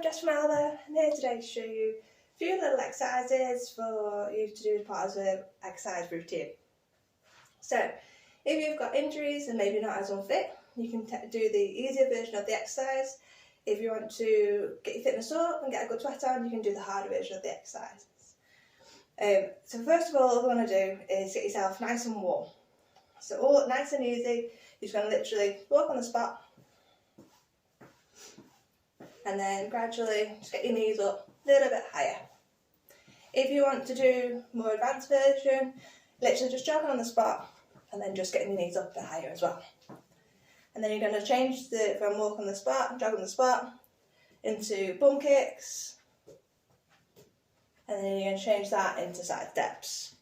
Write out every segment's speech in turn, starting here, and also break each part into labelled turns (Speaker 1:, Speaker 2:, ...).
Speaker 1: Jess from Alba, and here today to show you a few little exercises for you to do as part of the exercise routine. So, if you've got injuries and maybe not as unfit, you can do the easier version of the exercise. If you want to get your fitness up and get a good sweat on, you can do the harder version of the exercises. So first of all, what we want to do is get yourself nice and warm. So all nice and easy, you're just going to literally walk on the spot, and then gradually just get your knees up a little bit higher. If you want to do more advanced version, literally just jogging on the spot and then just getting your knees up a bit higher as well. And then you're going to change from walk on the spot, jog on the spot, into bum kicks, and then you're going to change that into side steps.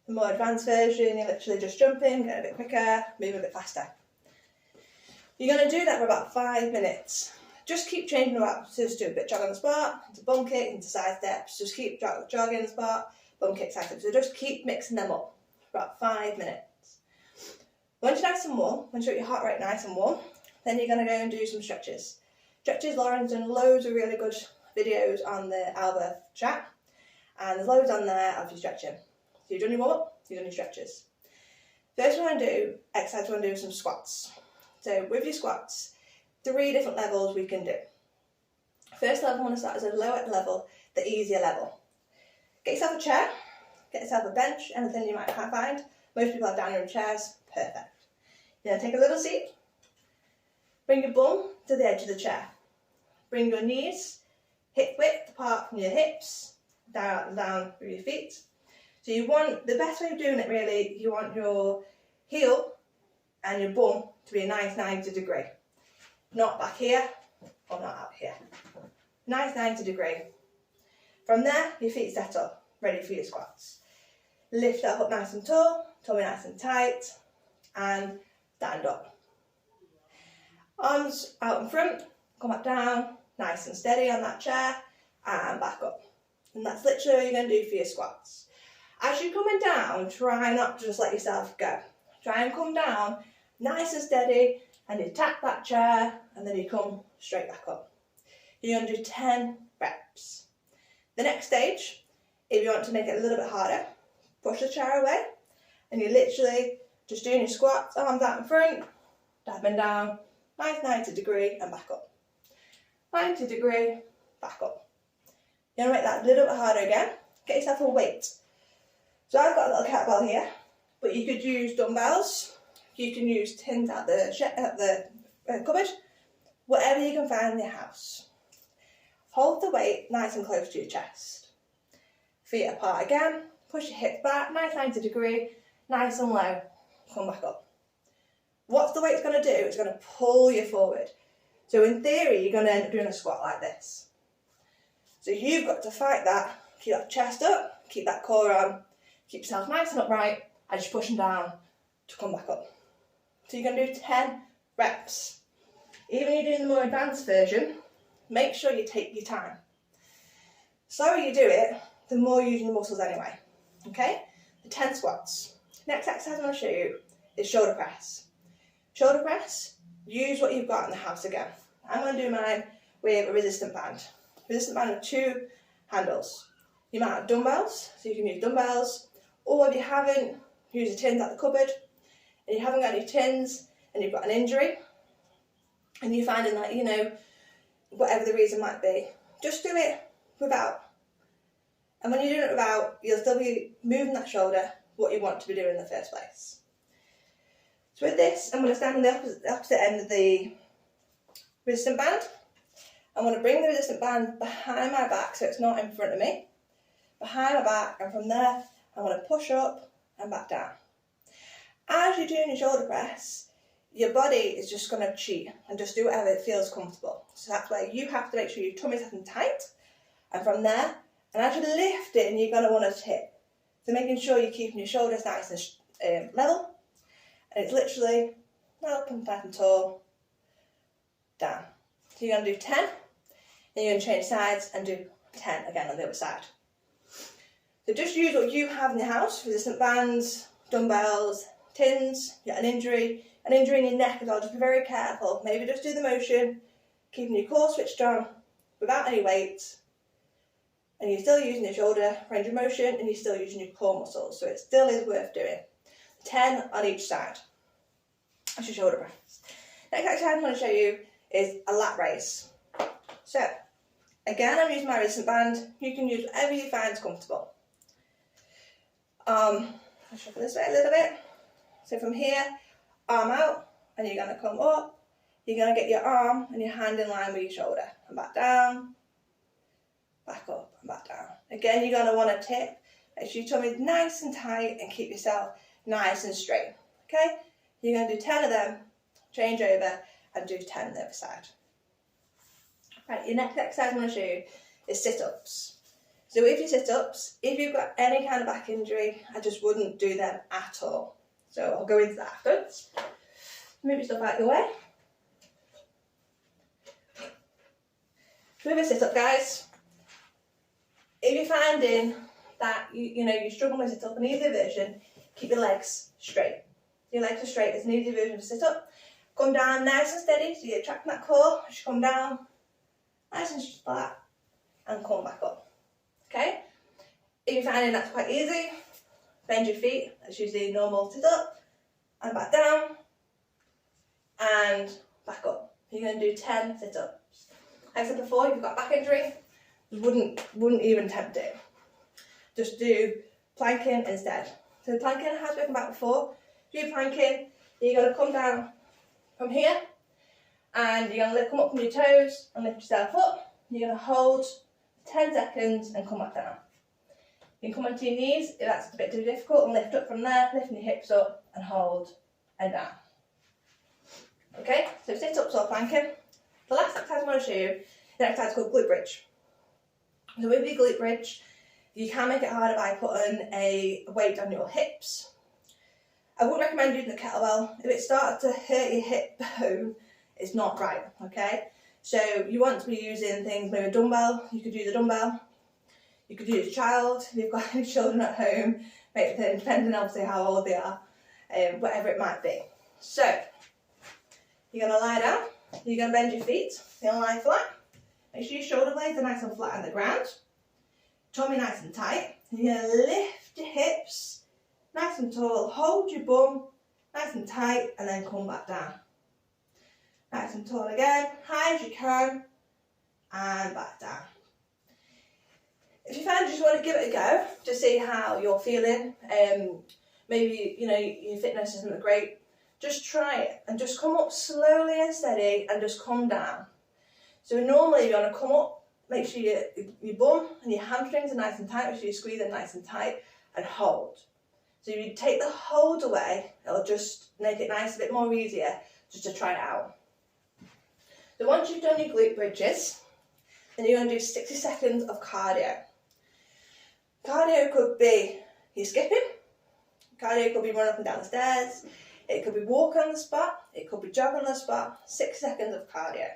Speaker 1: The more advanced version, you're literally just jumping, get a bit quicker, move a bit faster. You're going to do that for about 5 minutes. Just keep changing about, so just do a bit jog on the spot, into bum kick, into side steps. Just keep jogging the spot, bum kick, side steps. So just keep mixing them up for about 5 minutes. Once you're nice and warm, once you've got your heart rate nice and warm, then you're going to go and do some stretches. Stretches, Lauren's done loads of really good videos on the Alba chat, and there's loads on there of you stretching. So you've done your warm up, you've done your stretches. First we want to do, exercise we want to do some squats. So with your squats, 3 different levels we can do. First level, I want to start as a lower level, the easier level. Get yourself a chair, get yourself a bench, anything you might find. Most people have dining room chairs, perfect. You're going to take a little seat, bring your bum to the edge of the chair. Bring your knees hip width apart from your hips, down with your feet. So you want, the best way of doing it really, you want your heel and your bum to be a nice 90 degree. Not back here, or not out here. Nice 90 degree. From there, your feet set up, ready for your squats. Lift that up nice and tall, tummy nice and tight, and stand up. Arms out in front, come back down, nice and steady on that chair, and back up. And that's literally what you're going to do for your squats. As you're coming down, try not to just let yourself go. Try and come down, nice and steady, and you tap that chair, and then you come straight back up. You're going to do 10 reps. The next stage, if you want to make it a little bit harder, push the chair away, and you're literally just doing your squats, arms out in front, dabbing down, nice 90 degree, and back up. 90 degree, back up. You're going to make that a little bit harder again. Get yourself a weight. So I've got a little kettlebell here, but you could use dumbbells. You can use tins out the cupboard, whatever you can find in your house. Hold the weight nice and close to your chest. Feet apart again, push your hips back, nice 90 degree, nice and low, come back up. What the weight's going to do, it's going to pull you forward. So in theory, you're going to end up doing a squat like this. So you've got to fight that, keep that chest up, keep that core on, keep yourself nice and upright, and just pushing down to come back up. So you're going to do 10 reps. Even if you're doing the more advanced version, make sure you take your time. The slower you do it, the more you're using the muscles anyway. Okay? The 10 squats. Next exercise I want to show you is shoulder press. Shoulder press, use what you've got in the house again. I'm going to do mine with a resistant band. Resistant band with 2 handles. You might have dumbbells, so you can use dumbbells, or if you haven't, use the tins out the cupboard, and you haven't got any tins, and you've got an injury, and you're finding that, you know, whatever the reason might be, just do it without. And when you're doing it without, you'll still be moving that shoulder what you want to be doing in the first place. So with this, I'm going to stand on the opposite end of the resistant band. I'm going to bring the resistant band behind my back so it's not in front of me. Behind my back, and from there, I'm going to push up and back down. As you're doing your shoulder press, your body is just going to cheat and just do whatever it feels comfortable. So that's where you have to make sure your tummy's nice and tight. And from there, and as you're lifting, you're going to want to tip. So making sure you're keeping your shoulders nice and level. And it's literally up and nice and tall, down. So you're going to do 10, then you're going to change sides and do 10 again on the other side. So just use what you have in your house, resistant bands, dumbbells, tins. You got an injury in your neck as well, just be very careful. Maybe just do the motion, keeping your core switched on, without any weight, and you're still using your shoulder range of motion, and you're still using your core muscles, so it still is worth doing. 10 on each side. That's your shoulder press. Next exercise I'm going to show you is a lat raise. So, again, I'm using my resistance band. You can use whatever you find comfortable. I'll shuffle this way a little bit. So from here, arm out, and you're going to come up. You're going to get your arm and your hand in line with your shoulder, and back down, back up, and back down. Again, you're going to want to tip. Make sure your tummy's nice and tight, and keep yourself nice and straight. Okay? You're going to do 10 of them, change over, and do 10 on the other side. Right, your next exercise I'm going to show you is sit-ups. So with your sit-ups, if you've got any kind of back injury, I just wouldn't do them at all. So I'll go into that afterwards. Move your stuff out your way. With a sit-up, guys, if you're finding that you struggle with sit-up, an easier version, keep your legs straight. Your legs are straight, it's an easier version of sit-up. Come down nice and steady, so you're attracting that core. As you come down, nice and flat, and come back up. Okay? If you're finding that's quite easy, bend your feet, that's usually normal sit-up, and back down, and back up. You're going to do 10 sit-ups. Like I said before, if you've got a back injury, wouldn't even tempt it. Just do planking instead. So planking has spoken about before. Do planking, you're going to come down from here, and you're going to come up from your toes and lift yourself up. You're going to hold 10 seconds and come back down. You can come onto your knees if that's a bit too difficult, and lift up from there, lifting your hips up and hold and down. Okay, so sit-ups or planking. The last exercise I'm going to show you is an exercise called glute bridge. So with your glute bridge, you can make it harder by putting a weight on your hips. I wouldn't recommend using the kettlebell. If it starts to hurt your hip bone, it's not right, okay? So you want to be using things, maybe a dumbbell. You could use a dumbbell. You could use a child, if you've got any children at home, depending obviously how old they are, whatever it might be. So, you're going to lie down, you're going to bend your feet, you're going to lie flat. Make sure your shoulder blades are nice and flat on the ground. Tummy nice and tight. You're going to lift your hips, nice and tall, hold your bum, nice and tight, and then come back down. Nice and tall again, high as you can, and back down. If you find you just want to give it a go to see how you're feeling, maybe your fitness isn't great, just try it and just come up slowly and steady and just come down. So normally you're going to come up, make sure your bum and your hamstrings are nice and tight, make sure you squeeze them nice and tight and hold. So if you take the hold away, it'll just make it nice, a bit more easier just to try it out. So once you've done your glute bridges, then you're going to do 60 seconds of cardio. Cardio could be you skipping, cardio could be running up and down the stairs, it could be walking on the spot, it could be jogging on the spot, 6 seconds of cardio.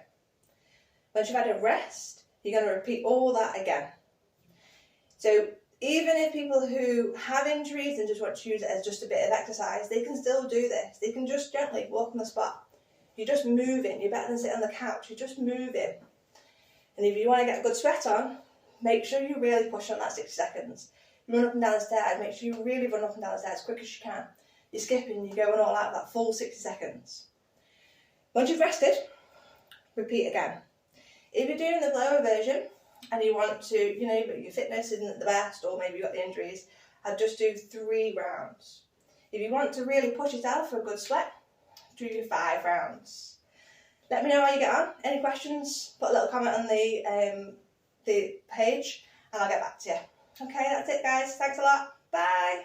Speaker 1: Once you've had a rest, you're going to repeat all that again. So even if people who have injuries and just want to use it as just a bit of exercise, they can still do this. They can just gently walk on the spot. You're just moving, you're better than sitting on the couch, you're just moving. And if you want to get a good sweat on, make sure you really push on that 60 seconds. You run up and down the stairs, make sure you really run up and down the stairs as quick as you can. You're skipping, you're going all out that full 60 seconds. Once you've rested, repeat again. If you're doing the lower version and you want to, your fitness isn't the best, or maybe you've got the injuries, I'd just do 3 rounds. If you want to really push yourself for a good sweat, do 5 rounds. Let me know how you get on. Any questions, put a little comment on the page and I'll get back to you. Okay, that's it guys. Thanks a lot. Bye.